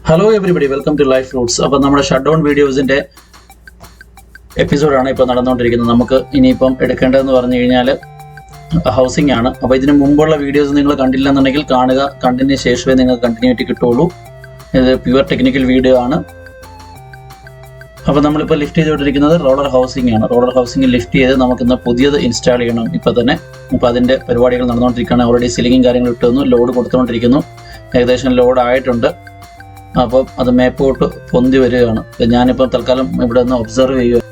Hello everybody, welcome to Life Roots. അപ്പോൾ നമ്മുടെ shutdown വീഡിയോസിന്റെ എപ്പിസോഡാണ് ഇപ്പോൾ നടന്നുകൊണ്ടിരിക്കുന്നത്. നമുക്ക് ഇനിയിപ്പം എടുക്കേണ്ടതെന്ന് പറഞ്ഞു കഴിഞ്ഞാൽ ഹൗസിംഗ് ആണ്. അപ്പോൾ ഇതിന് മുമ്പുള്ള വീഡിയോസ് നിങ്ങൾ കണ്ടില്ലെന്നുണ്ടെങ്കിൽ കാണുക, കണ്ടതിന് ശേഷമേ നിങ്ങൾക്ക് കണ്ടിന്യൂറ്റി കിട്ടുള്ളൂ. ഇത് പ്യുവർ ടെക്നിക്കൽ വീഡിയോ ആണ്. അപ്പോൾ നമ്മളിപ്പോൾ ലിഫ്റ്റ് ചെയ്തുകൊണ്ടിരിക്കുന്നത് റോളർ ഹൗസിംഗ് ആണ്. റോളർ ഹൗസിംഗ് ലിഫ്റ്റ് ചെയ്ത് നമുക്കിന്ന് പുതിയത് ഇൻസ്റ്റാൾ ചെയ്യണം ഇപ്പോൾ തന്നെ. അപ്പോൾ അതിൻ്റെ പരിപാടികൾ നടന്നുകൊണ്ടിരിക്കുകയാണ്. ഓൾറെഡി സീലിംഗും കാര്യങ്ങളും ഇട്ടുന്നു, ലോഡ് കൊടുത്തുകൊണ്ടിരിക്കുന്നു. ഏകദേശം ലോഡ് ആയിട്ടുണ്ട്. അപ്പോൾ അത് മേപ്പോട്ട് പൊന്തി വരികയാണ്. ഞാനിപ്പോൾ തൽക്കാലം ഇവിടെ നിന്ന് ഒബ്സർവ് ചെയ്യുക.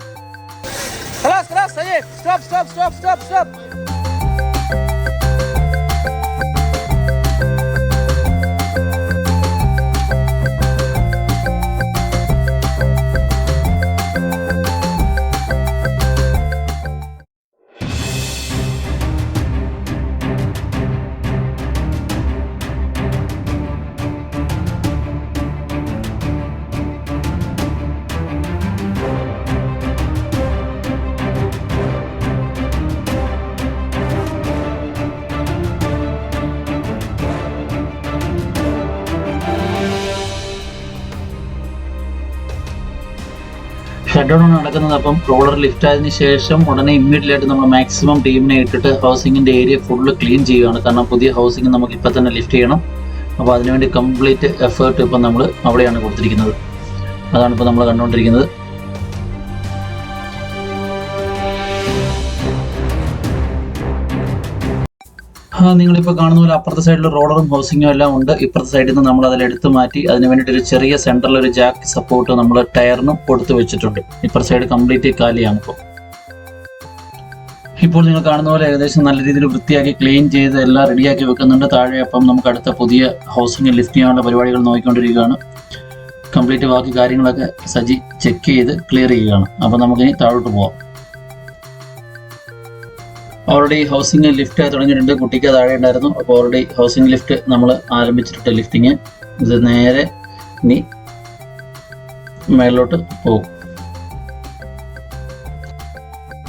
ഷട്ട്ഡൗൺ നടക്കുന്നത്. അപ്പം റോളർ ലിഫ്റ്റ് ആയതിനു ശേഷം ഉടനെ ഇമ്മീഡിയറ്റ് ആയിട്ട് നമ്മൾ മാക്സിമം ടീമിനെ ഇട്ടിട്ട് ഹൗസിങ്ങിൻ്റെ ഏരിയ ഫുള്ള് ക്ലീൻ ചെയ്യുകയാണ്. കാരണം പുതിയ ഹൗസിംഗ് നമുക്ക് ഇപ്പം തന്നെ ലിഫ്റ്റ് ചെയ്യണം. അപ്പോൾ അതിനുവേണ്ടി കംപ്ലീറ്റ് എഫേർട്ട് ഇപ്പം നമ്മൾ അവിടെയാണ് കൊടുത്തിരിക്കുന്നത്. അതാണ് ഇപ്പോൾ നമ്മൾ കണ്ടുകൊണ്ടിരിക്കുന്നത്. നിങ്ങളിപ്പോൾ കാണുന്ന പോലെ അപ്പുറത്തെ സൈഡിൽ റോളറും ഹൗസിങ്ങും എല്ലാം ഉണ്ട്. ഇപ്പുറത്തെ സൈഡിൽ നിന്ന് നമ്മൾ അതിലെടുത്ത് മാറ്റി അതിന് വേണ്ടിയിട്ട് ഒരു ചെറിയ സെൻറ്ററിൽ ഒരു ജാക്ക് സപ്പോർട്ട് നമ്മൾ ടയറിനും കൊടുത്തു വെച്ചിട്ടുണ്ട്. ഇപ്പുറത്തെ സൈഡ് കംപ്ലീറ്റ് കാലിയാണ്. ഇപ്പോൾ നിങ്ങൾ കാണുന്ന പോലെ ഏകദേശം നല്ല രീതിയിൽ വൃത്തിയാക്കി ക്ലീൻ ചെയ്ത് എല്ലാം റെഡിയാക്കി വെക്കുന്നുണ്ട്. താഴെ അപ്പം നമുക്ക് അടുത്ത പുതിയ ഹൗസിംഗ് ലിഫ്റ്റ് ചെയ്യാനുള്ള പരിപാടികൾ നോക്കിക്കൊണ്ടിരിക്കുകയാണ്. കംപ്ലീറ്റ് ബാക്കി കാര്യങ്ങളൊക്കെ സജി ചെക്ക് ചെയ്ത് ക്ലിയർ ചെയ്യുകയാണ്. അപ്പോൾ നമുക്കിനി താഴോട്ട് പോവാം. ഓൾറെഡി ഹൗസിംഗ് ലിഫ്റ്റ് ആയി തുടങ്ങിയിട്ടുണ്ട്. കുട്ടിക്ക് താഴെ ഉണ്ടായിരുന്നു. അപ്പോൾ ഓൾറെഡി ഹൗസിംഗ് ലിഫ്റ്റ് നമ്മൾ ആരംഭിച്ചിട്ടുണ്ട് ലിഫ്റ്റിങ്. ഇത് നേരെ ഇനി മേലോട്ട് പോകും.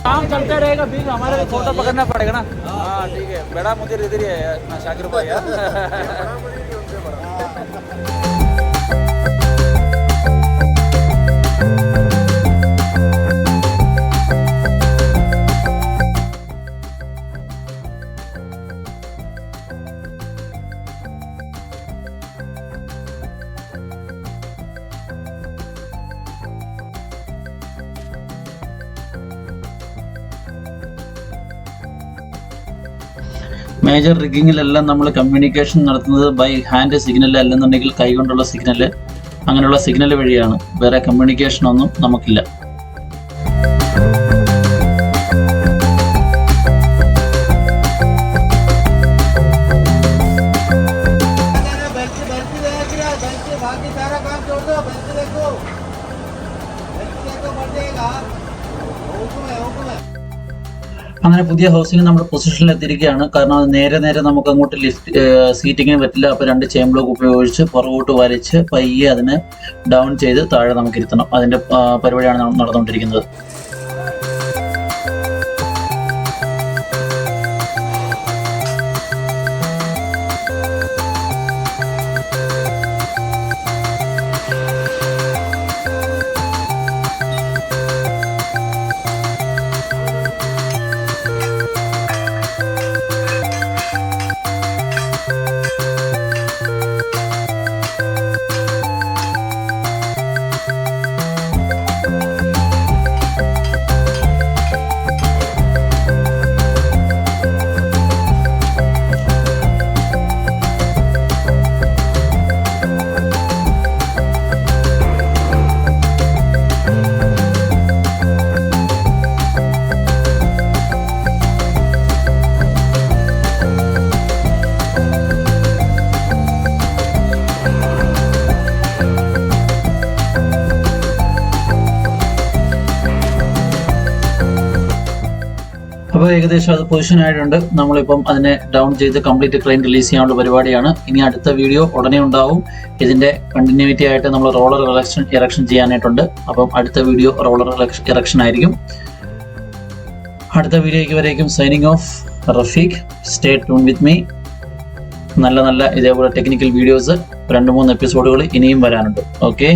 काम चलते रहेगा, बीच हमारे फोटो पकड़ना पड़ेगा ना. हाँ ठीक है, बड़ा मुझे इधर ही है ना शाकिर भाई. മേജർ റിഗിങ്ങിലെല്ലാം നമ്മൾ കമ്മ്യൂണിക്കേഷൻ നടത്തുന്നത് ബൈ ഹാൻഡ് സിഗ്നൽ, അല്ലെന്നുണ്ടെങ്കിൽ കൈകൊണ്ടുള്ള സിഗ്നൽ, അങ്ങനെയുള്ള സിഗ്നൽ വഴിയാണ്. വേറെ കമ്മ്യൂണിക്കേഷനൊന്നും നമുക്കില്ല. അങ്ങനെ പുതിയ ഹൗസിംഗ് നമ്മുടെ പൊസിഷനിൽ എത്തിയിരിക്കുകയാണ്. കാരണം അത് നേരെ നമുക്ക് അങ്ങോട്ട് ലിഫ്റ്റ് സീറ്റിങ്ങിന് പറ്റില്ല. അപ്പോൾ 2 ചെയിൻ ബ്ലോക്ക് ഉപയോഗിച്ച് പുറകോട്ട് വലിച്ച് പയ്യെ അതിനെ ഡൗൺ ചെയ്ത് താഴെ നമുക്ക് ഇരുത്തണം. അതിൻ്റെ പരിപാടിയാണ് നടന്നുകൊണ്ടിരിക്കുന്നത്. അപ്പോൾ ഏകദേശം അത് പൊസിഷൻ ആയിട്ടുണ്ട്. നമ്മളിപ്പം അതിനെ ഡൗൺ ചെയ്ത് കംപ്ലീറ്റ് ക്രെയിൻ റിലീസ് ചെയ്യാനുള്ള പരിപാടിയാണ്. ഇനി അടുത്ത വീഡിയോ ഉടനെ ഉണ്ടാവും. ഇതിൻ്റെ കണ്ടിന്യൂറ്റി ആയിട്ട് നമ്മൾ റോളർ ഇറക്ഷൻ ചെയ്യാനായിട്ടുണ്ട്. അപ്പം അടുത്ത വീഡിയോ റോളർ ഇറക്ഷൻ ആയിരിക്കും. അടുത്ത വീഡിയോയ്ക്ക് വരേക്കും signing off Rafeeq. Stay tune with me. നല്ല നല്ല ഇതേപോലെ ടെക്നിക്കൽ വീഡിയോസ് 2-3 എപ്പിസോഡുകൾ ഇനിയും വരാനുണ്ട്. ഓക്കെ.